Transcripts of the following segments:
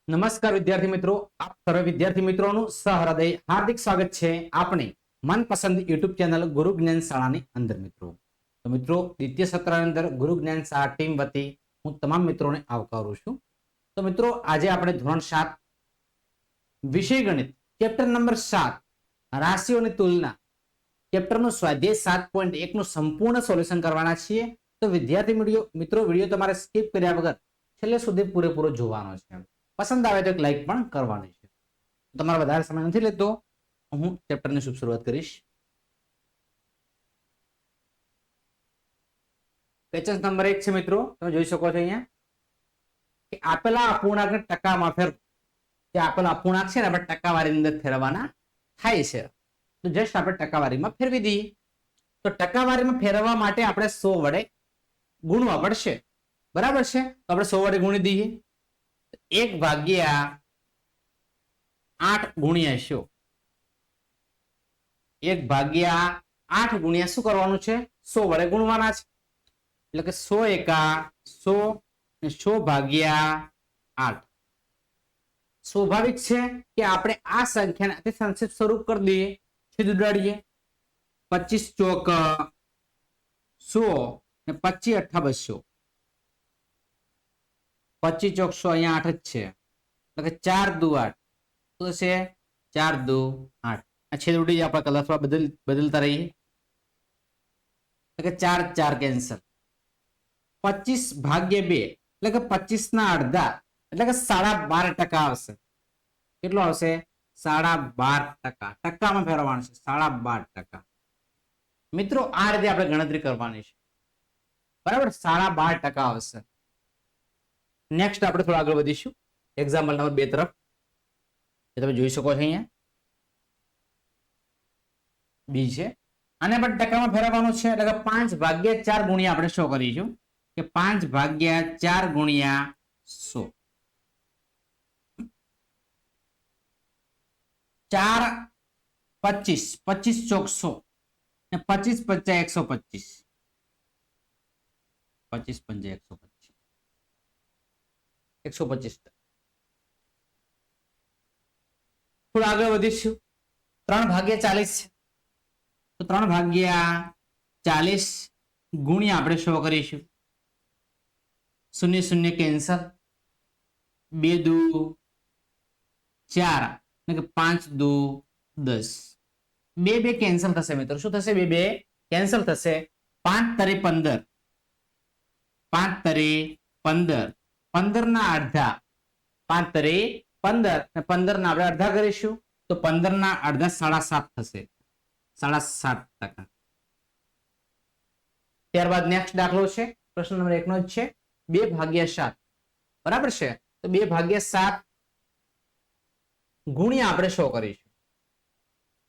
નમસ્કાર વિદ્યાર્થી મિત્રો, આપ સર્વ વિદ્યાર્થી મિત્રોનું સહૃદય હાર્દિક સ્વાગત છે આપણી મનપસંદ યુટ્યુબ ચેનલ ગુરુ જ્ઞાન શાળાની અંદર. મિત્રો તો મિત્રો દ્વિતીય સત્રની અંદર ગુરુ જ્ઞાન શાળા ટીમ વતી હું તમામ મિત્રોને આવકારું છું. તો મિત્રો આજે આપણે ધોરણ 7 વિષય ગણિત ચેપ્ટર નંબર 7 રાશિઓની તુલના ચેપ્ટરનું સ્વાધ્યાય 7.1 નું સંપૂર્ણ સોલ્યુશન કરવાના છીએ. તો વિદ્યાર્થી મિત્રો વિડીયો તમારે સ્કીપ કર્યા વગર છેલ્લે સુધી પૂરેપૂરો જોવાનો છે. પસંદ આવે તો એક લાઈક પણ કરવાની છે. તમારો વધારે સમય નથી લેતો, હું ચેપ્ટરની શુભ શરૂઆત કરીશ. પેચેસ નંબર 1 છે મિત્રો, તમે જોઈ શકો છો અહીંયા કે આપેલા અપૂર્ણાંકને ટકામાં ફેરવો. જે આપેલા અપૂર્ણાંક છે ને આપણે ટકાવારીની અંદર ફેરવવાના થાય છે. તો જસ્ટ આપણે ટકાવારીમાં ફેરવી દઈએ. તો ટકાવારીમાં ફેરવવા માટે આપણે 100 વડે ગુણવા પડશે. બરાબર છે, તો આપણે 100 વડે ગુણી દઈએ. 1 ભાગ્યા 8 ગુણ્યા 100. 1 ભાગ્યા 8 ગુણ્યા શું કરવાનું છે? 100 વડે ગુણવાના છે. એટલે કે 100 એકા 100 ને 100 ભાગ્યા 8. સ્વાભાવિક છે કે આપણે આ સંખ્યાને અતિ સંક્ષિપ્ત સ્વરૂપ કરી દઈએ, છેદ ઉડાડીએ. 25 ચોક 100 ને 25 અઠ્ઠા 200. 25 ચોક 100, અહીંયા 8 જ છે. એટલે કે 4 દુ 8. શું થશે? 4 દુ 8. આ છેદ ઉડી જાય, આપણે કલર બદલતા રહીએ. એટલે કે 4 4 કેન્સલ. 25 ભાગ્યા 2 એટલે કે 25 ના અડધા એટલે કે 12.5% આવશે. કેટલો આવશે? 12.5%. ટકામાં ફેરવવાનું છે. 12.5%. મિત્રો આ રીતે આપણે ગણતરી કરવાની છે. બરાબર, 12.5% આવશે. નેક્સ્ટ આપણે થોડા આગળ વધીશું એક્ઝામ્પલ નંબર 2 તરફ. તમે જોઈ શકો છો અહીંયા બી છે. આને પણ ટકામાં ફેરવવાનું છે. એટલે કે 5 ભાગ્યા 4 ગુણ્યા આપણે 100 કરીશું કે 5 ભાગ્યા 4 ગુણ્યા 100. 4 25 25 ચોક 100 ને 25 પંચા 125. 25 પંચા 125. 125. થોડું આગળ વધીશું. 3 ભાગ્યા 40 છે. તો 3 ભાગ્યા 40 ગુણ્યા આપણે 100 કરીશું. 0 0 કેન્સલ. 2 દુ 4 એટલે કે 5 દુ 10. 2 2 કેન્સલ થશે મિત્રો. શું થશે? 2 2 કેન્સલ થશે. 5 તરી 15. 5 તરી 15. 15 ના અડધા 5 તરી 15 ને 15 ના આપણે અડધા કરીશું તો 15 ના અડધા 7.5 થશે. 7.5%. ત્યારબાદ નેક્સ્ટ દાખલો છે, પ્રશ્ન નંબર 1 નો જ છે. 2 ભાગ્યા 7. બરાબર છે, તો 2 ભાગ્યા 7 ગુણ્યા આપણે 100 કરીશું.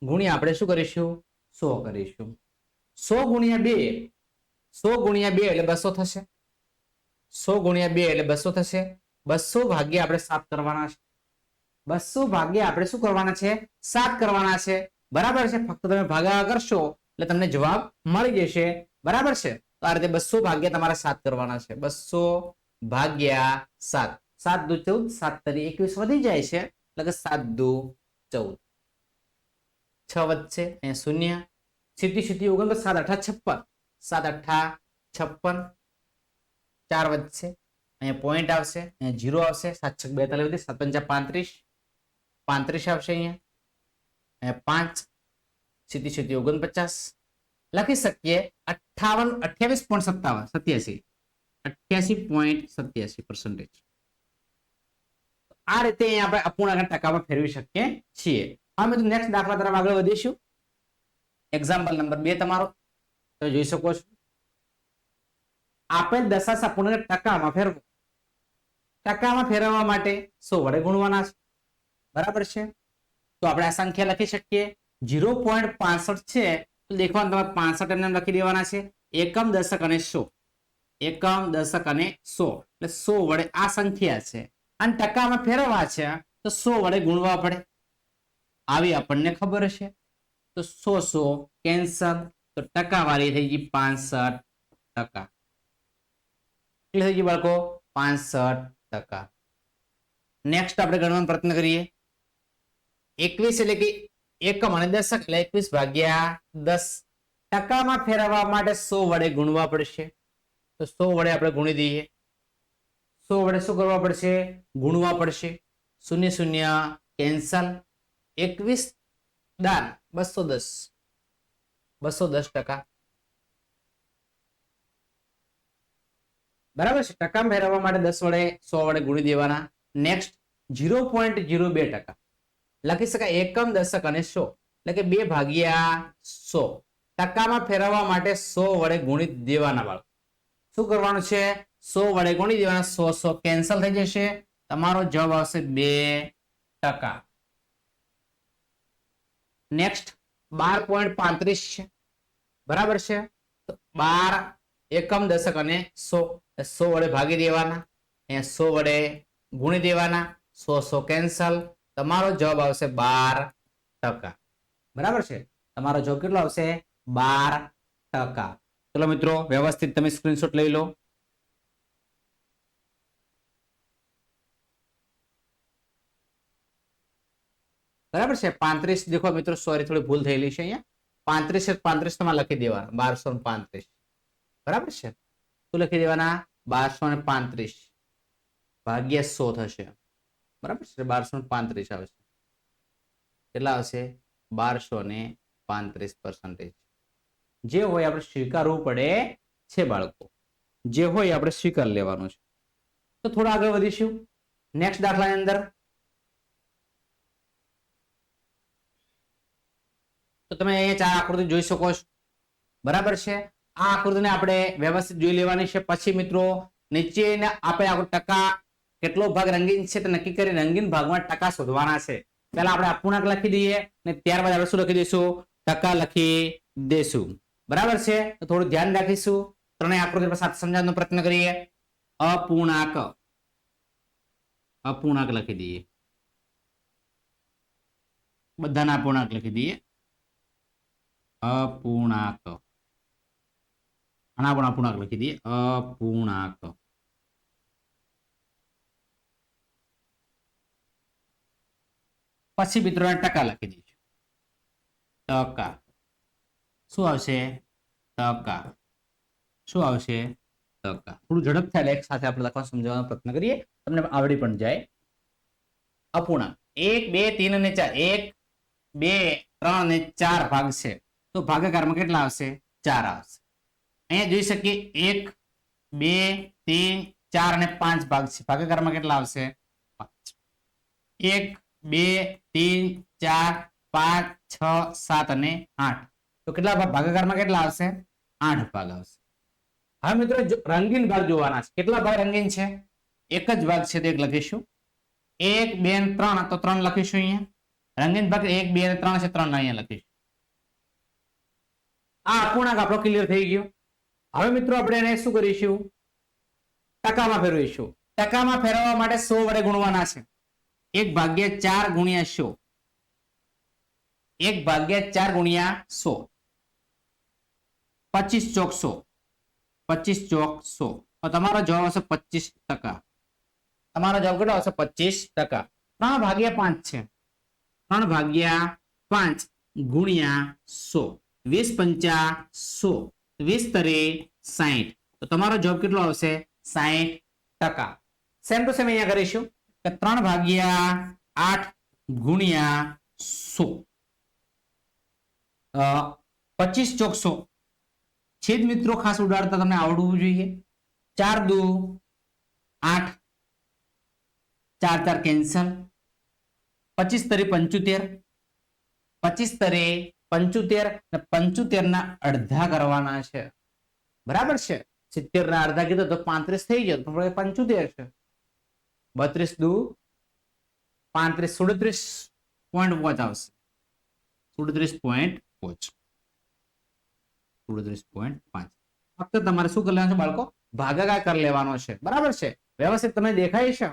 ગુણ્યા આપણે શું કરીશું? 100 કરીશું. 100 ગુણ્યા 2 100 ગુણ્યા 2 એટલે 200 થશે. 100 ગુણ્યા 2 એટલે 200 થશે. 200 ભાગ્યા આપણે 7 કરવાના છે. 200 ભાગ્યા આપણે શું કરવાના છે? 7 કરવાના છે. બરાબર છે, ફક્ત તમે ભાગાકાર કરશો એટલે તમને જવાબ મળી જશે. બરાબર છે, તો આ રીતે 200 ભાગ્યા તમારે 7 કરવાના છે. 200 ભાગ્યા 7. 7 દુ 14, 7 તરી 21 વધી જાય છે. એટલે કે 7 દુ 14. 6 વધશે, અહીંયા શૂન્ય. સીધી સીધી 49, 7 અઠા 56. 7 અઠા 56. 4 વધશે, અહીંયા પોઈન્ટ આવશે, અહીંયા 0 આવશે. 7 છક 42 વધી, 7 પંચા 35. 35 આવશે અહીંયા. અહીંયા 5 સીધી સીધી 49. લખી શકીએ 28.57. 88.87%. આ રીતે આપણે અપૂર્ણાંક ટકામાં ફેરવી શકીએ છીએ. હવે તો નેક્સ્ટ દાખલા તરફ આગળ વધીશું. એક્ઝામ્પલ નંબર 2 તમારો તમે જોઈ શકો છો. આપેલ દશાંશ અપૂર્ણાંક ટકામાં ફેરવો. ટકામાં ફેરવવા માટે 100 વડે ગુણવાના છે. બરાબર છે, તો આપણે આ સંખ્યા લખી શકીએ. 0.65 છે તો દેખવાનું તમારે 65 એમને લખી દેવાના છે. એકમ દશક અને 100. એકમ દશક અને 100 એટલે 100 વડે આ સંખ્યા છે અને ટકામાં ફેરવવા છે તો 100 વડે ગુણવા પડે. આવી આપણને ખબર છે. તો 100 કેન્સલ, તો ટકાવારી થઈ ગઈ 65%. કેટલી થઈ ગઈ બાળકો? 65%. નેક્સ્ટ આપણે ગણવાનો પ્રયત્ન કરીએ 21 એટલે કે એકમ અને દશક એટલે 21 ભાગ્યા 10 ટકામાં ફેરવવા માટે 100 વડે ગુણવા પડશે તો 100 વડે આપણે ગુણી દઈએ 100 વડે શું કરવા પડશે ગુણવા પડશે શૂન્ય શૂન્ય કેન્સલ 21 દાન 210 ટકા બરાબર છે ટકા ફેરવવા માટે 10 વડે 100 વડે ગુણી દેવાના નેક્સ્ટ 0.02 ટકા લખી શકાય એકમ દશક અને 100 એટલે કે 2 ભાગ્યા 100 ટકામાં ફેરવવા માટે 100 વડે ગુણી દેવાના બાળકો શું કરવાનું છે 100 વડે ગુણી દેવાના 100 કેન્સલ થઈ જશે તમારો જવાબ આવશે 2%. નેક્સ્ટ 12.35 છે બરાબર છે તો 12 એકમ દશક અને 100 વડે ભાગી દેવાના અહીંયા 100 વડે ગુણી દેવાના 100 કેન્સલ તમારો જવાબ આવશે 12%. બરાબર છે તમારો જવાબ કેટલો આવશે 12%. ચલો મિત્રો વ્યવસ્થિત તમે સ્ક્રીનશોટ લઈ લો બરાબર છે 35 દેખો મિત્રો સોરી થોડી ભૂલ થયેલી છે અહીંયા 35 તમારે લખી દેવાના 1235 બરાબર છે શું લખી દેવાના 1235 ભાગ્યા 100 થશે બરાબર છે 1235 આવશે કેટલા આવશે 1235%. જે હોય આપણે સ્વીકારવું પડે છે બાળકો જે હોય આપણે સ્વીકાર લેવાનું છે તો થોડા આગળ વધીશું નેક્સ્ટ દાખલાની અંદર તો તમે અહીંયા ચાર આકૃતિ જોઈ શકો છો બરાબર છે આ આકૃતિને આપણે વ્યવસ્થિત જોઈ લેવાની છે પછી મિત્રો નીચે આપણે આપણો ટકા કેટલો ભાગ રંગીન છે તે નક્કી કરી રંગીન ભાગમાં ટકા શોધવાના છે પહેલા આપણે અપૂર્ણાંક લખી દઈએ અને ત્યારબાદ આપણે શું લખી દઈશું ટકા લખી દઈશું બરાબર છે તો થોડું ધ્યાન રાખીશું ત્રણેય આકૃતિ પર સાથે સમજાવવાનો પ્રયત્ન કરીએ અપૂર્ણાંક લખી દઈએ બધાના અપૂર્ણાંક લખી દઈએ અપૂર્ણાંક આના પણ અપૂર્ણાંક લખી દઈએ અપૂર્ણાંક પછી મિત્રોને ટકા લખી દઈશું ટકા શું આવશે ટકા શું આવશે ટકા થોડું ઝડપ થાય એક સાથે આપણે લખવા સમજાવવાનો પ્રયત્ન કરીએ તમને આવડી પણ જાય અપૂર્ણાંક 1 2 3 અને 4 1 2 3 અને 4 ભાગ છે તો ભાગાકારમાં કેટલા આવશે 4 આવશે અહીંયા જોઈ શકીએ 1 2 3 4 અને 5 ભાગ છે ભાગાકારમાં કેટલા આવશે 5 1 2 3 4 5 6 7 અને 8 તો કેટલા ભાગાકારમાં કેટલા આવશે 8 ભાગ આવશે હવે મિત્રો રંગીન ભાગ જોવાના છે કેટલા ભાગ રંગીન છે એક જ ભાગ છે તો એક લખીશું 1 2 અને 3 તો 3 લખીશું અહીંયા રંગીન ભાગ 1 2 અને 3 છે 3 અહીંયા લખીશું આ અપૂર્ણાંક આપણો ક્લિયર થઈ ગયો હવે મિત્રો આપણે એને શું કરીશું ટકામાં ફેરવીશું ટકામાં ફેરવવા માટે 100 વડે ગુણવાના છે 1 ભાગ્યા 4 ગુણ્યા 100 1 ભાગ્યા 4 ગુણ્યા 100 25 ચોક 100 25 ચોક 100 તો તમારો જવાબ આવશે 25%. તમારો જવાબ કેટલો આવશે 25%. 3 ભાગ્યા 5 છે 3 ભાગ્યા 5 ગુણ્યા 100 20 પંચા 100 20 તરે 60 તો તમારો જવાબ કેટલો આવશે 60%. સેમ ટુ સેમ અહીંયા કરીશું કે 3 ભાગ્યા 8 ગુણ્યા 100 25 ચોક 100 છેદ મિત્રો ખાસ ઉડાડતા તમને આવડવું જોઈએ 4 દુ 8 4 4 કેન્સલ 25 તરી 75 25 તરે 75 અને 75 ના અડધા કરવાના છે બરાબર છે 70 ના અડધા કીધું તો 35 થઈ ગયો તો 75 છે 32 દુ 35 37.5 આવશે 37.5 ફક્ત તમારે શું કરી લેવાનું છે બાળકો ભાગાકાર કરી લેવાનો છે બરાબર છે વ્યવસ્થિત તમને દેખાય છે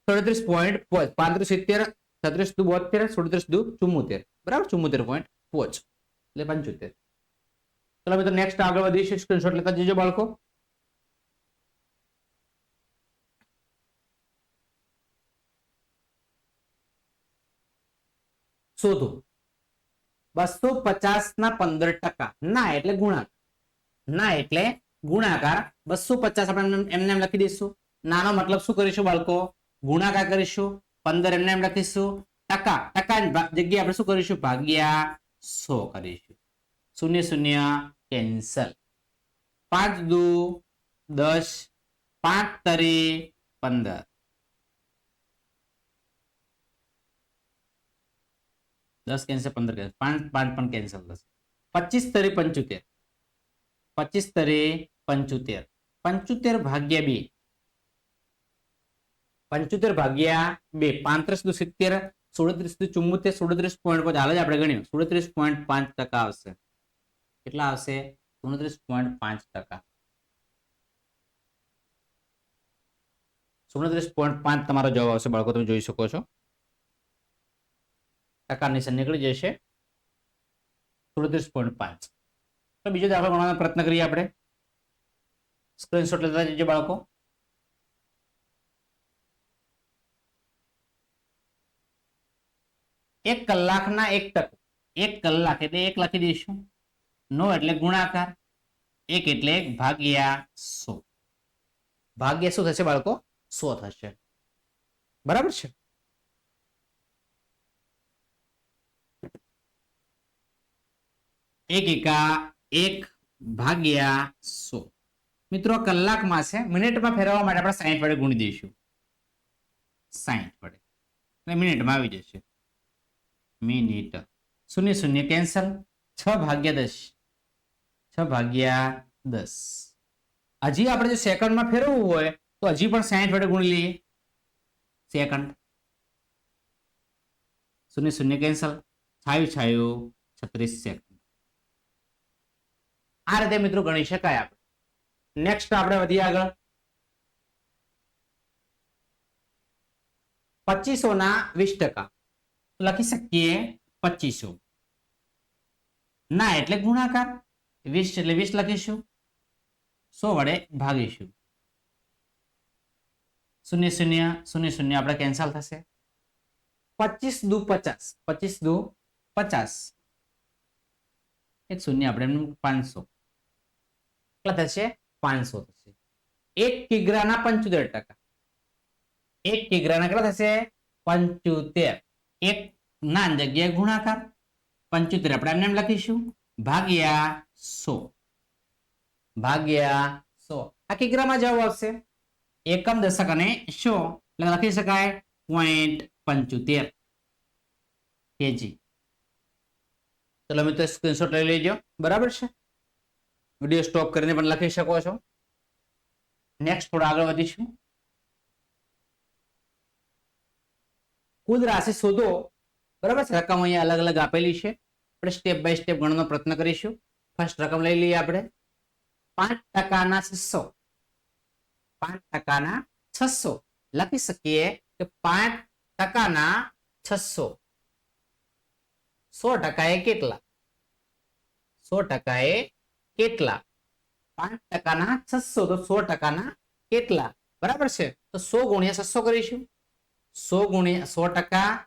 37.5 35 70 36 દુ 72 37 દુ 74 બરાબર 74.5 એટલે 75. ચલો મિત્રો નેક્સ્ટ આગળ વધીશું સ્ક્રીનશોટ લેતા જજો બાળકો શોધો. 250 ના 15%. ના એટલે ગુણાકાર. ના એટલે ગુણાકાર. 250 આપણે એમને એમ લખી દઈશું. નાનો મતલબ શું કરીશું બાળકો? ગુણાકાર કરીશું. 15 એમને એમ લખીશું. ટકા જગ્યાએ આપણે શું કરીશું? ભાગ્યા 100 કરીશું. શૂન્ય શૂન્ય કેન્સલ. 5 દુ 10, 5 તરી 15. 10 કેન્સલ, 15 કેન્સલ, 5 પણ કેન્સલ થશે. 25 તરી 75. 25 તરી 75. 75 ભાગ્યા 2. 75 ભાગ્યા 2. 35 દુ 70, 37 દુ 74, 37.5. હાલ જ આપણે ગણ્યું. 37.5% આવશે. કેટલા આવશે? 37.5%. 37.5 તમારો જવાબ આવશે બાળકો. તમે જોઈ શકો છો. ટકા નિશાન નીકળી જશે. 37.5. તો બીજો દાખલો ગણવાનો પ્રયત્ન કરીએ આપણે. સ્ક્રીનશોટ લેતા જજો બાળકો. એક કલાકના 1 ટકો. 1 કલાક એટલે 1 લખી દઈશું. 9 એટલે ગુણાકાર. 1 એટલે 1 ભાગ્યા 100. ભાગ્યા શું થશે બાળકો? 100 થશે. બરાબર છે. એક એકા 1 ભાગ્યા 100. મિત્રો કલાકમાં છે. મિનિટમાં ફેરવવા માટે આપણે 60 વડે ગુણી દઈશું. 60 વડે એટલે મિનિટમાં આવી જશે. મિનિટ. શૂન્ય શૂન્ય કેન્સલ. 6 ભાગ્યા 10. 6 ભાગ્યા 10. હજી આપણે જો સેકન્ડમાં ફેરવવું હોય તો હજી પણ 60 વડે ગુણી લઈએ. સેકન્ડ. શૂન્ય શૂન્ય કેન્સલ. છાયું છાયું 36 સેકન્ડ. આ રીતે મિત્રો ગણી શકાય. આપણે નેક્સ્ટ આપણે વધીએ આગળ. 2500 ના 20%. લખી શકીએ 2500. ના એટલે ગુણાકાર. 20 એટલે 20 લખીશું. 100 વડે ભાગીશું. શૂન્ય શૂન્ય શૂન્ય શૂન્ય આપણે કેન્સલ થશે. 25 દુ 50. 25 દુ 50. એક શૂન્ય આપણે 500. કેટલા થશે? 500 થશે. 1 કિગ્રાના 75%. 1 કિગ્રાના કેટલા થશે? 75. 1 ના જગ્યાએ ગુણાકાર. 75 આપણે એમ લખીશું. ભાગ્યા 100. ભાગ્યા 100. આ કિગ્રામાં જવાબ આવશે. એકમ દશક અને 100 એટલે લખી શકાય 0.75 કેજી. ચલો મિત્રો સ્ક્રીનશોટ લઈ લેજો. બરાબર છે. વિડીયો સ્ટોપ કરીને પણ લખી શકો છો. નેક્સ્ટ થોડા આગળ વધીશું. કુલ રાશિ શોધો. બરાબર છે. રકમ અહીંયા અલગ અલગ આપેલી છે. આપણે સ્ટેપ બાય સ્ટેપ ગણવાનો પ્રયત્ન કરીશું. ફર્સ્ટ રકમ લઈ લઈએ આપણે. 5%ના 600. 5%ના 600 લખી શકીએ કે 5%ના 600. 100% એ કેટલા? 100% એ કેટલા? 5%ના 600 તો 100%ના કેટલા? બરાબર છે. તો 100 ગુણ્યા 600 કરીશું. 100 ગુણ્યા 100%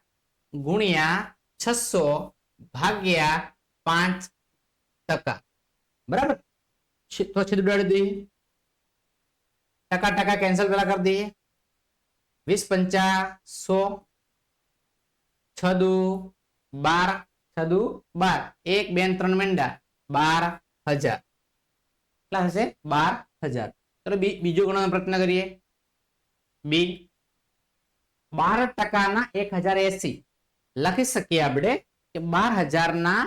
ગુણ્યા 600 ભાગ્યા 5%. બરાબર. તો છેદ ઉડાડી દઈએ. ટકા કેન્સલ પેલા કરી દઈએ. 20 5 100. 6 દુ 12. 6 દુ 12. 1 2 3 મેંડા 12,000. કેટલા હશે? 12,000. ચલો બીજો ગણવાનો પ્રયત્ન કરીએ. 12%ના 1080 લખી શકીએ આપણે કે 12,000ના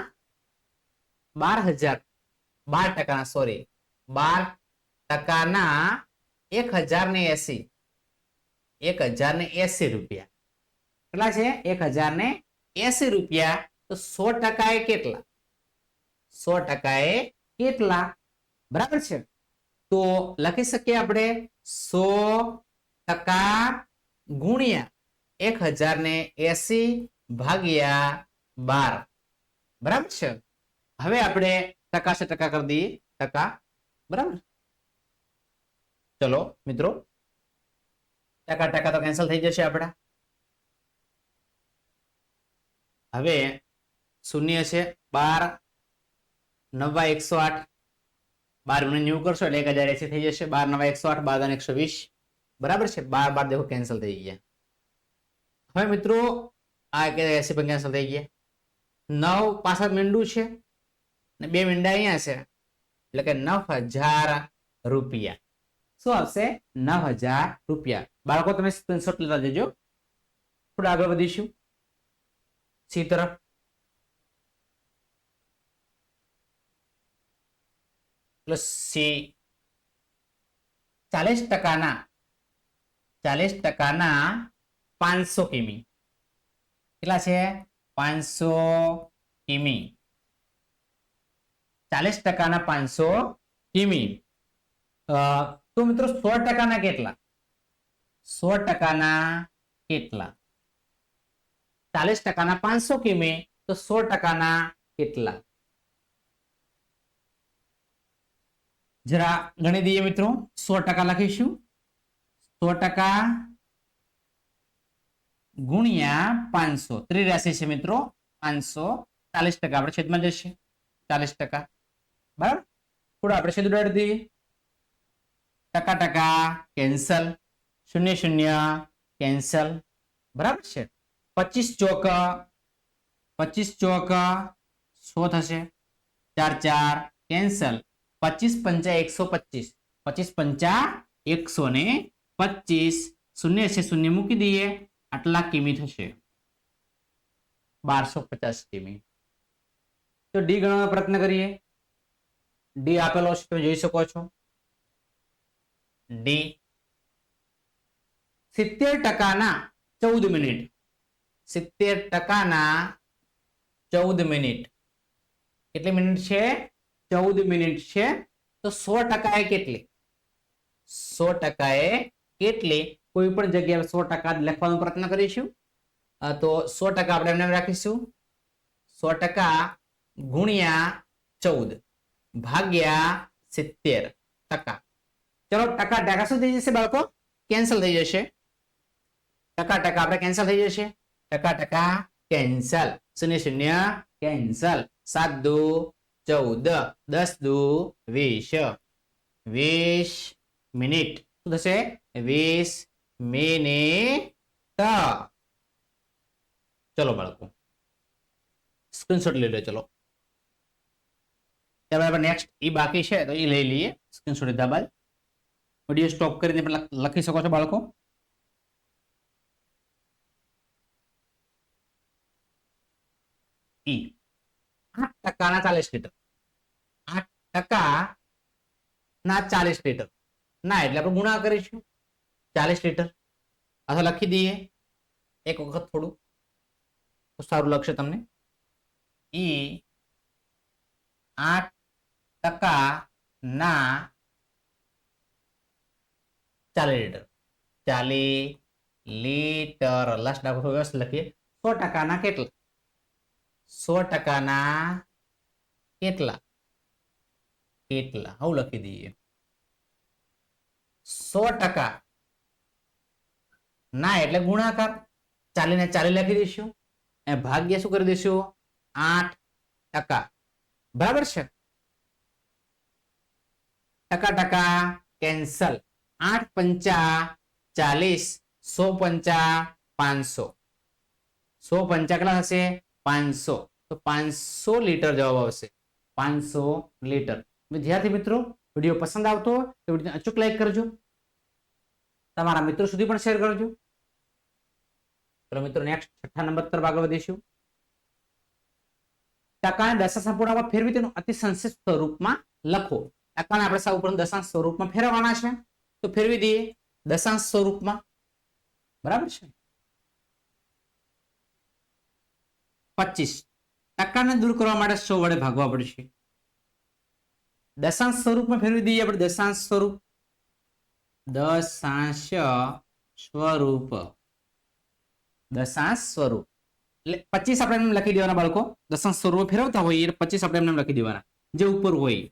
12,000. 12%, સોરી, 12%ના 1080. 1080 રૂપિયા. કેટલા છે? 1080 રૂપિયા. તો 100% એ કેટલા? 100% એ કેટલા? બરાબર છે. તો લખી શકીએ આપણે 100% ગુણ્યા 1080 ભાગ્યા 12. બરાબર છે. હવે આપણે ટકા છે ટકા કરી દઈએ. ટકા. બરાબર. ચલો મિત્રો, ટકા તો કેન્સલ થઈ જશે આપણા. હવે શૂન્ય છે 12 9 108 12 90 કરશો એટલે 1080 થઈ જશે 12 9 108 12 120 બરાબર છે 12 દેખો કેન્સલ થઈ ગયા હવે મિત્રો આ 80 પણ કેન્સલ થઈ ગયા 9 પાછળ મીંડું છે ને 2 મીંડા અહીંયા છે એટલે કે 9000 રૂપિયા શું આવશે 9000 રૂપિયા બાળકો તમે સ્ક્રીનશોટ લેતા જજો થોડા આગળ વધીશું સી તરફ પ્લસ સી 40% 500 કિમી કેટલા છે 500 કિમી 40% 500 કિમી તો મિત્રો 100% કેટલા 100% કેટલા 40% 500 કિમી તો 100% કેટલા જરા ગણી દઈએ મિત્રો 100% લખીશું 100% ગુણ્યા 500 ત્રિરાશિ છે મિત્રો 500 40% આપણે છેદમાં જશે 40% બરાબર થોડું આપણે છેદ ઉડાડી દઈએ ટકા કેન્સલ 0 કેન્સલ બરાબર છે 25 ચોક 100 થશે 4 4 કેન્સલ 25 5 125 25 5 125 શૂન્ય છે શૂન્ય મૂકી દઈએ આટલા કિમી થશે 1250 કિમી તો ડી ગણવાનો પ્રયત્ન કરીએ ડી આપેલો છે તમે જોઈ શકો છો ડી 70% 14 મિનિટ 70% 14 મિનિટ કેટલી મિનિટ છે 14 મિનિટ છે તો 100% એ કેટલી 100% એ કેટલી કોઈ પણ જગ્યાએ 100% લખવાનો પ્રયત્ન કરીશું તો 100% આપણે એમને રાખીશું 100% ગુણ્યા 14 ભાગ્યા 70% ચલો ટકા શું થઈ જશે બાળકો કેન્સલ થઈ જશે ટકા આપણે કેન્સલ થઈ જશે ટકા કેન્સલ 0 કેન્સલ 7 2 14 10 2 20 20 મિનિટ શું થશે 20 મિનિટ ચલો બાળકો સ્ક્રીનશોટ લઈ લો ચલો ત્યારબાદ નેક્સ્ટ ઈ બાકી છે તો ઈ લઈ લઈએ સ્ક્રીનશોટ લીધા બાદ વિડિયો સ્ટોપ કરીને પણ લખી શકો છો બાળકો ઈ 8% ના 40 લીટર 8% ના 40 લીટર ના એટલે આપણે ગુણા કરીશું 40 લીટર અથવા લખી દઈએ એક વખત થોડું તો સારું લાગશે તમને ઈ 8% ના 40 લીટર 40 લીટર લાસ્ટ દાખલો વ્યવસ્થિત લખીએ 100% ના કેટલા 100% ના કેટલા કેટલા આવું લખી દઈએ 100% ના એટલે ગુણાકાર 40 ને 40 લખી દઈશું અને ભાગ્ય શું કરી દઈશું 8% બરાબર છે ટકા કેન્સલ 8 પંચા 40 100 પંચા 500 100 પંચા કેટલા થશે 500 તો 500 લીટર જવાબ આવશે 500 લીટર વિદ્યાર્થી મિત્રો વિડીયો પસંદ આવતો હોય તો વિડીયોને અચૂક લાઈક કરજો તમારા મિત્રો સુધી પણ શેર કરજો ચલો મિત્રો નેક્સ્ટ 6થા નંબર તરફ આગળ વધીશું ટકાને દશાંશ પૂર્ણાંકમાં ફેરવી તેનું અતિ સંક્ષિપ્ત સ્વરૂપમાં લખો ટકાને આપણે સૌ પ્રથમ દશાંશ સ્વરૂપમાં ફેરવવાના છે તો ફેરવી દઈએ દશાંશ સ્વરૂપમાં બરાબર છે 25 ટકાને દૂર કરવા માટે 100 વડે ભાગવા પડશે દશાંશ સ્વરૂપમાં ફેરવી દઈએ આપણે દશાંશ સ્વરૂપ દશાંશ સ્વરૂપ દશાંશ સ્વરૂપ એટલે 25 આપણે એમ લખી દેવાના બાળકો દશાંશ સ્વરૂપ ફેરવતા હોય એ 25 આપણે એમ લખી દેવાના જે ઉપર હોય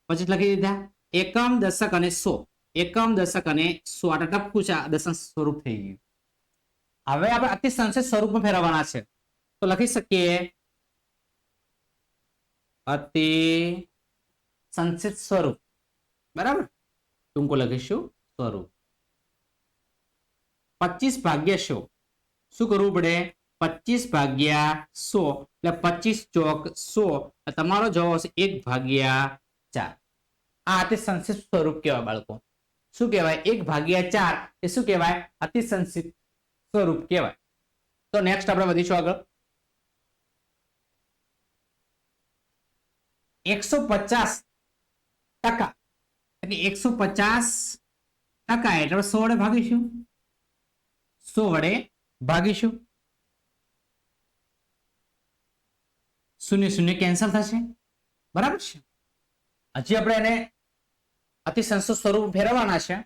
25 લખી દીધા એકમ દશક અને 100 એકમ દશક અને 100 આ ટપકું છે દશાંશ સ્વરૂપ થઈ ગયું હવે આપણે અતિ સંક્ષિપ્ત સ્વરૂપમાં ફેરવવાના છે તો લખી શકીએ અતિ સંક્ષિપ્ત સ્વરૂપ, બરાબર, ટૂંકું લખીશું સ્વરૂપ. 25 ભાગ્યા 100 શું કરવું પડે? 25 ભાગ્યા 100 એટલે 25 ચોક 100. તમારો જવાબ આવશે 1 ભાગ્યા 4. આ અતિ સંક્ષિપ્ત સ્વરૂપ કહેવાય બાળકો. શું કહેવાય? 1 ભાગ્યા 4 એ શું કહેવાય? અતિ સંક્ષિપ્ત સ્વરૂપ કહેવાય. તો નેક્સ્ટ આપણે વધીશું આગળ. 150% એટલે 150% એટલે 100 વડે ભાગીશું. 100 વડે ભાગીશું. શૂન્ય શૂન્ય કેન્સલ થશે, બરાબર છે. હજી આપણે એને અતિ સંક્ષિપ્ત સ્વરૂપ ફેરવવાના છે.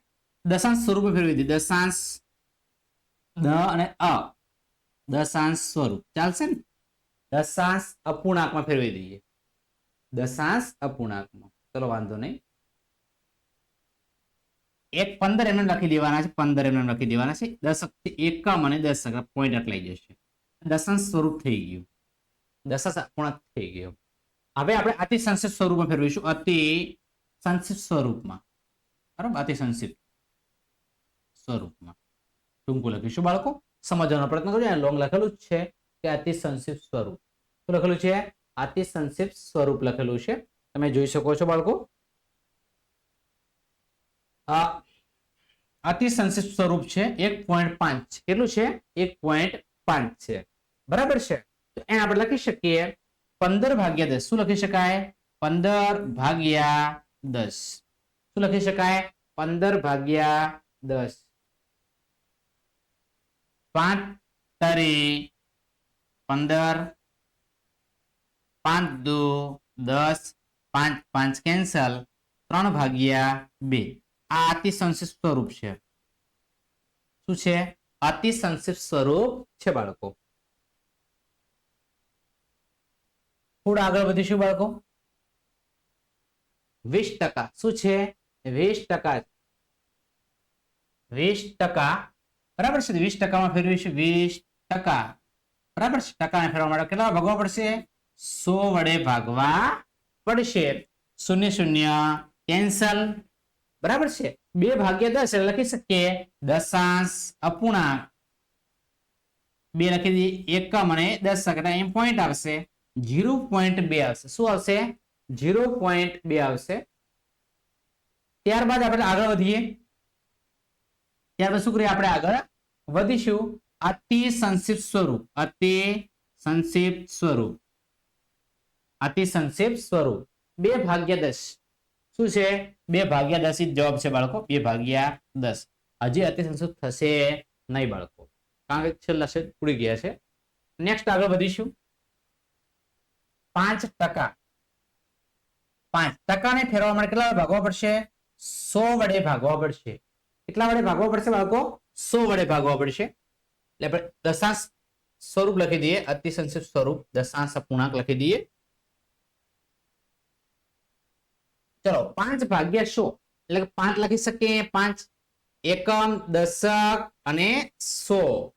દશાંશ સ્વરૂપ ફેરવી દીધી. દશાંશ દ અને અ દશાંશ સ્વરૂપ ચાલશે ને? દશાંશ અપૂર્ણાંકમાં ફેરવી દઈએ. દશાંશ અપૂર્ણાંકમાં, ચલો વાંધો નહીં. 15 એમને લખી દેવાના છે. 15 એમને લખી દેવાના છે. 10 એકમ અને 10 પોઈન્ટ અટલાઈ જશે. દશાંશ સ્વરૂપ થઈ ગયું. દશાંશ અપૂર્ણાંક થઈ ગયો. હવે આપણે અતિ સંક્ષિપ્ત સ્વરૂપમાં ફેરવીશું. અતિ સંક્ષિપ્ત સ્વરૂપમાં, બરાબર, અતિ સંક્ષિપ્ત સ્વરૂપમાં ટૂંકું લખીશું બાળકો. સમજવાનો પ્રયત્ન કરજો. લોંગ લખેલું જ છે કે અતિ સંક્ષિપ્ત સ્વરૂપ. શું લખેલું છે? અતિ સંક્ષિપ્ત સ્વરૂપ લખેલું છે. તમે જોઈ શકો છો બાળકો. અતિ સંક્ષિપ્ત સ્વરૂપ છે 1.5. કેટલું છે? 1.5 છે, બરાબર છે. તો એને આપણે લખી શકીએ 15 ભાગ્યા 10. શું લખી શકાય? 15 ભાગ્યા 10. શું લખી શકાય? 15 ભાગ્યા 10. 5 તરી 15, 5 દુ 10, 5 5 કેન્સલ, 3 ભાગ્યા 2. આ અતિ સંક્ષિપ્ત સ્વરૂપ છે. શું છે? અતિ સંક્ષિપ્ત સ્વરૂપ છે બાળકો. થોડા આગળ વધીશું બાળકો. 20%. શું છે? 20%. 20%, બરાબર છે. 20%માં ફેરવીશું. 20%, બરાબર છે. ટકાને ફેરવવા માટે કેટલા ભાગવા પડશે? 100 વડે ભાગવા પડશે. શૂન્ય શૂન્ય કેન્સલ, બરાબર છે. 2 ભાગ્યા 10 એટલે લખી શકીએ દશાંશ અપૂર્ણાંક. 2 લખી દઈએ. એકમ અને દશક એટલે એમ પોઈન્ટ આવશે 0.2 આવશે. શું આવશે? 0.2 આવશે. ત્યારબાદ આપણે આગળ વધીએ. ત્યારબાદ શું કરીએ? આપણે આગળ વધીશું. અતિ સંક્ષિપ્ત સ્વરૂપ. અતિ સંક્ષિપ્ત સ્વરૂપ. અતિ સંક્ષિપ્ત સ્વરૂપ 2 ભાગ્યા 10. શું છે? 2 ભાગ્યા 10 જ જવાબ છે બાળકો. 2 ભાગ્યા 10. હજી અતિ સંક્ષિપ્ત થશે નહીં બાળકો, કારણ કે છેલ્લા છે ઉડી ગયા છે. નેક્સ્ટ આગળ વધીશું. 5%. 5% ને ફેરવવા માટે કેટલા ભાગવા પડશે? 100 વડે ભાગવા પડશે. કેટલા વડે ભાગવા પડશે બાળકો? 100 વડે ભાગવા પડશે. એટલે આપણે દશાંશ સ્વરૂપ લખી દઈએ. અતિ સંક્ષિપ્ત સ્વરૂપ દશાંશ અપૂર્ણાંક લખી દઈએ. ચલો 5 ભાગ્યા 100 એટલે 5 લખી શકીએ. 5 એકમ દશક અને 100.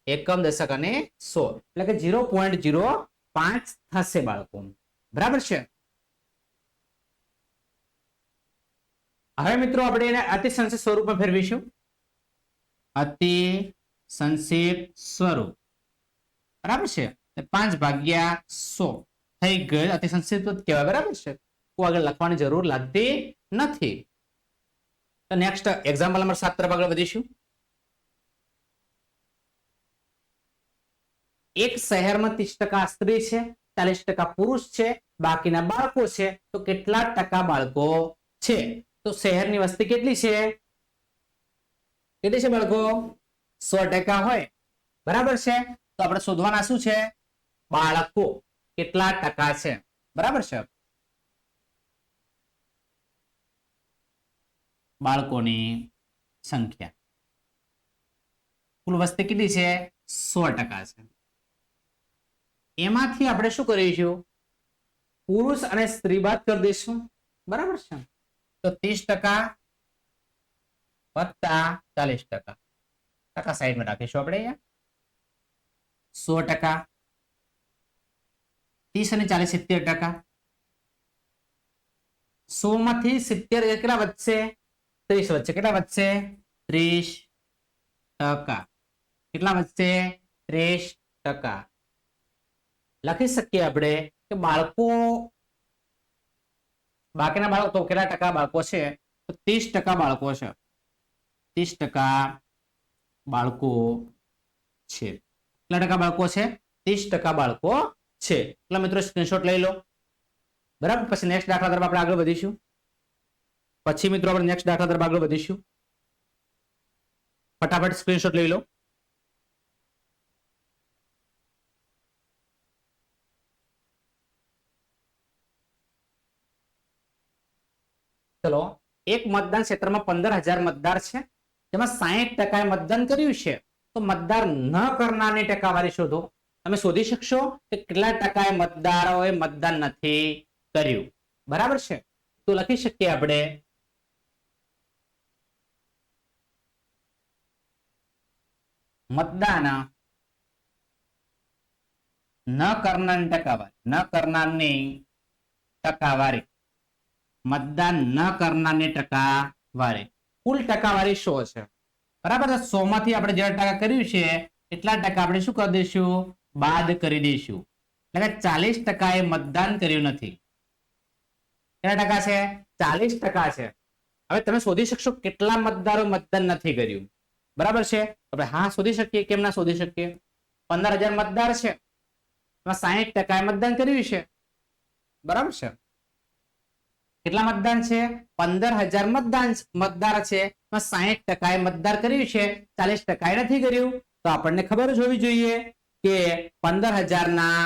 એકમ દશક અને 100 એટલે કે 0.05 થશે બાળકો, બરાબર છે. હવે મિત્રો આપણે એને અતિ સંક્ષિપ્ત સ્વરૂપમાં ફેરવીશું. અતિ સંક્ષિપ્ત સ્વરૂપ, બરાબર છે. 5 ભાગ્યા 100 થઈ ગયું. અતિ સંક્ષિપ્ત કહેવાય, બરાબર છે. આગળ લખવાની જરૂર લાગતી નથી. તો નેક્સ્ટ એક્ઝામ્પલ નંબર 7 તરફ આગળ વધીશું. એક શહેરમાં 30% સ્ત્રી છે, 40% પુરુષ છે, બાકીના બાળકો છે. તો કેટલા ટકા બાળકો છે? તો શહેરની વસ્તી કેટલી છે? કેટલી છે બાળકો? 100% હોય, બરાબર છે. તો આપણે શોધવાના શું છે? બાળકો કેટલા ટકા છે, બરાબર છે. બાળકોની સંખ્યા. કુલ વસ્તી કેટલી છે? 100% છે. એમાંથી આપણે શું કરીશું? પુરુષ અને સ્ત્રી બાદ કરી દઈશું, બરાબર છે. તો 30% વત્તા 40%. ટકા સાઈડમાં રાખીશું આપણે અહીંયા. 100%, 30 અને 40 70%. 100 માંથી 70 કેટલા વધશે? 30 વધશે. કેટલા વધશે? 30%. કેટલા વધશે? 30%. લખી શકીએ આપણે કે બાળકો, બાકીના બાળકો તો કેટલા ટકા બાળકો છે? તો 30% બાળકો છે. 30% બાળકો છે. કેટલા ટકા બાળકો છે? 30% બાળકો છે. એટલે મિત્રો સ્ક્રીનશોટ લઈ લો. બરાબર. પછી નેક્સ્ટ દાખલા તરફ આપણે આગળ વધીશું. ફટાફટ સ્ક્રીનશોટ લઈ લો. ચલો, એક મતદાન ક્ષેત્રમાં 15,000 મતદાર છે, જેમાં 60% મતદાન કર્યું છે. તો મતદાર ન કરનારની ટકાવારી શોધો. તમે શોધી શકશો કે કેટલા ટકા મતદારોએ મતદાન નથી કર્યું. બરાબર છે. તો લખી શકીએ આપણે મતદાન ન કરનારની ટકાવારી. મતદાન ન કરનારની ટકાવારી. કુલ ટકાવારી 100 છે. બરાબર. 100 માંથી આપણે જે ટકા કર્યું છે એટલા ટકા આપણે શું કરી દઈશું? બાદ કરી દઈશું. એટલે કે 40% એ મતદાન કર્યું નથી. કેટલા ટકા છે? 40% છે. હવે તમે શોધી શકશો કેટલા મતદારો મતદાન નથી કર્યું. બરાબર છે. આપણે હા શોધી શકીએ. કેમ ના શોધી શકીએ? 15,000 મતદાર છે, એમાં 60% મતદાન કર્યું છે. બરાબર છે. કેટલા મતદાન છે? 15,000 મતદાર છે, એમાં 60% મતદાર કર્યું છે, 40% નથી કર્યું. તો આપણને ખબર જ હોવી જોઈએ કે 15,000 ના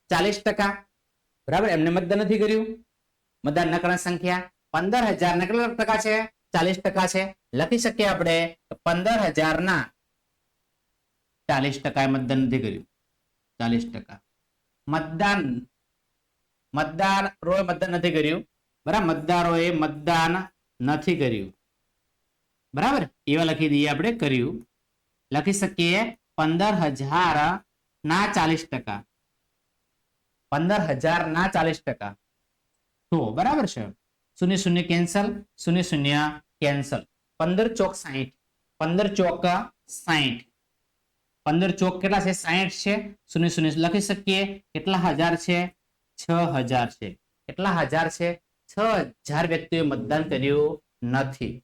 40%. બરાબર. એમને મતદાન નથી કર્યું. મતદાન ન કરનાર સંખ્યા 15,000 ના કેટલા ટકા છે? 40% છે. લખી શકીએ આપણે 15,000 ના 40% મતદાન નથી કર્યું. 40%. મતદારોએ મતદાન નથી કર્યું. બરાબર. મતદારોએ મતદાન નથી કર્યું. બરાબર. એવા લખી દઈએ આપણે કર્યું. લખી શકીએ 15,000 ના 40%. 15,000 ના 40%. તો બરાબર છે. 0 કેન્સલ, 0 કેન્સલ. 15 ચોક 60. 15 ચોક 60. 15 ચોક કેટલા છે? 60 છે. 0 લખી શકીએ. કેટલા હજાર છે? 6,000 છે. કેટલા હજાર છે? 6,000 વ્યક્તિઓએ મતદાન કર્યું નથી.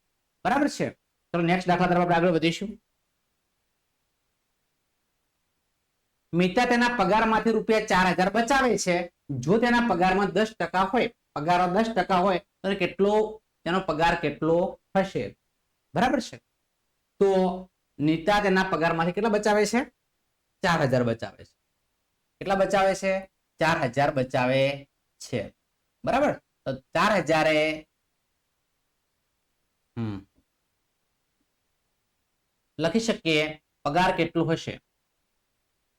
બરાબર છે. ચલો નેક્સ્ટ દાખલા તરફ આપણે આગળ વધીશું. મિતા તેના પગારમાંથી ₹4,000 બચાવે છે. જો તેના પગારમાં 10% હોય, પગાર 10% હોય તો કેટલો તેનો પગાર કેટલો હશે? બરાબર છે. તો નીતા તેના પગારમાંથી કેટલા બચાવે છે? 4,000 બચાવે છે. કેટલા બચાવે છે? 4,000 બચાવે છે. બરાબર. તો 4,000 લખી શકીએ પગાર કેટલું હશે.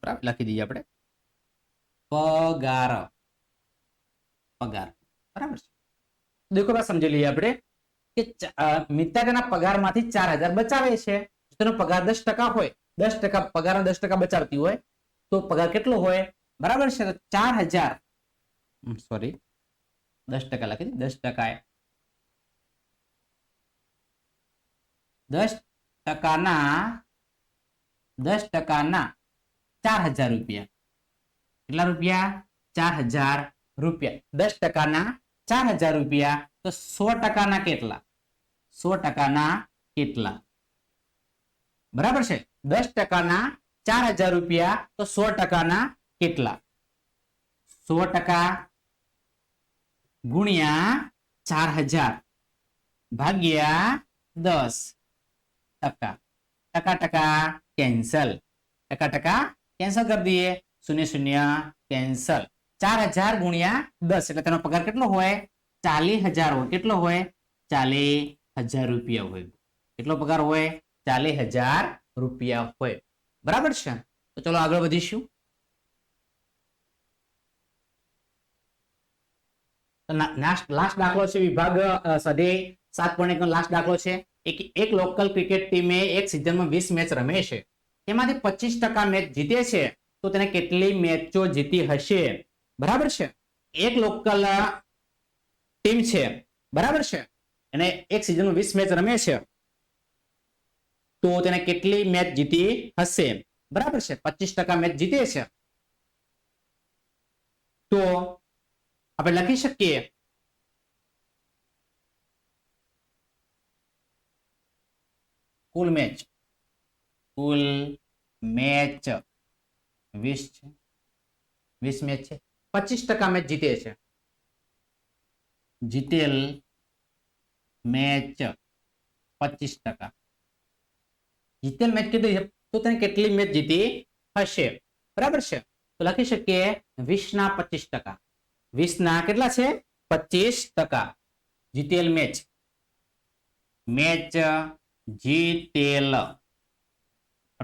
બરાબર. લખી દઈએ આપણે પગાર. બરાબર છે. દેખો સમજી લઈએ આપણે કે મિતા તેના પગારમાંથી 4,000 બચાવે છે. તેનો પગાર 10% હોય, 10% પગાર 10% બચાવતી હોય તો પગાર કેટલો હોય? બરાબર છે. તો 4,000 સોરી 10% લખી દઈએ. 10%ના 4,000 રૂપિયા. કેટલા રૂપિયા? 4,000 રૂપિયા. 10%ના 4,000 રૂપિયા. તો 100%ના કેટલા? 100%ના કેટલા? બરાબર છે. 10%ના 4,000 રૂપિયા. તો 100%ના કેટલા? 100% ગુણ્યા 4,000 ભાગ્યા 10%. ટકા કેન્સલ. ટકા કેન્સલ કરી દઈએ. 0 કેન્સલ. 4,000 ગુણ્યા 10 એટલે તેનો પગાર કેટલો હોય? 40,000 હોય. કેટલો હોય? 40,000 રૂપિયા હોય. કેટલો પગાર હોય? 40,000 રૂપિયા હોય. બરાબર છે. તો ચલો આગળ વધીશું. લાસ્ટ દાખલો છે વિભાગ સ્વાધ્યાય 7.1 લાસ્ટ દાખલો છે. એક લોકલ ક્રિકેટ ટીમે એક સિઝનમાં 20 મેચ રમે છે. એમાંથી 25% મેચ જીતે છે. તો તેને કેટલી મેચો જીતી હશે? બરાબર છે. એક લોકલ ટીમ છે, બરાબર છે, અને એક સિઝનમાં 20 મેચ રમે છે, તો તેને કેટલી મેચ જીતી હશે? બરાબર છે, 25% મેચ જીતે છે. તો આપણે લખી શકીએ કુલ મેચ 20 છે, 20 મેચ છે, 25% મેચ જીતે છે. જીતેલ મેચ 25%. જીતેલ મેચ કેટલી છે? તો તેને કેટલી મેચ જીતી હશે? બરાબર છે, તો લખી શકીએ 20 ના 25%. 20 ના કેટલા છે? 25%. જીતેલ મેચ જીતેલ.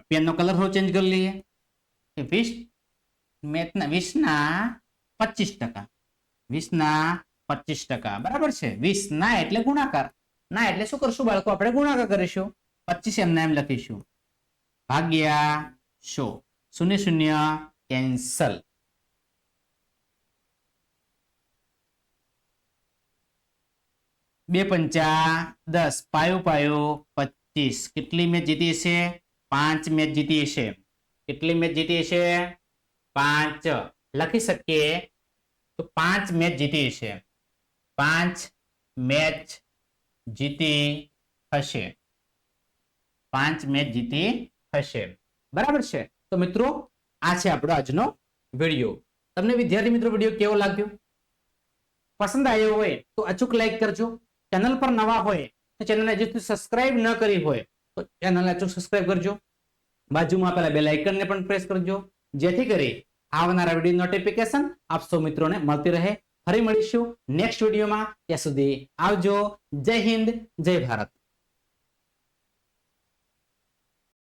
પેનનો કલર થોડો ચેન્જ કરી લઈએ. 20 મેચના 20 ના 25%. 20 ના 25%. બરાબર છે. 20 ના એટલે ગુણાકાર. ના એટલે શું કરશું બાળકો? આપણે ગુણાકાર કરીશું. 25 એમના એમ લખીશું ભાગ્યા 100. 0 કેન્સલ. 2 પંચા 10. પાયો પાયો 25. કેટલી મેચ જીતી હશે? 5 મેચ જીતી હશે. કેટલી મેચ જીતી હશે? 5. લખી શકીએ તો 5 મેચ જીતી હશે. 5 મેચ જીતી હશે. 5 મેચ જીતી હશે. બરાબર છે. તો મિત્રો આ છે આપણો આજનો વિડીયો. તમને વિદ્યાર્થી મિત્રો વિડીયો કેવો લાગ્યો? પસંદ આવ્યો હોય તો અચૂક લાઈક કરજો. ચેનલ પર નવા હોય તો ચેનલને હજુ સબસ્ક્રાઇબ ન કરી હોય તો ચેનલને અચૂક સબસ્ક્રાઇબ કરજો. બાજુમાં પેલા બેલ આઇકનને પણ પ્રેસ કરજો, જેથી કરી આવનારા વિડીયો નોટિફિકેશન આપ સૌ મિત્રોને મળતી રહે. ફરી મળીશું નેક્સ્ટ વિડીયોમાં. ત્યાં સુધી આવજો. જય હિન્દ, જય ભારત.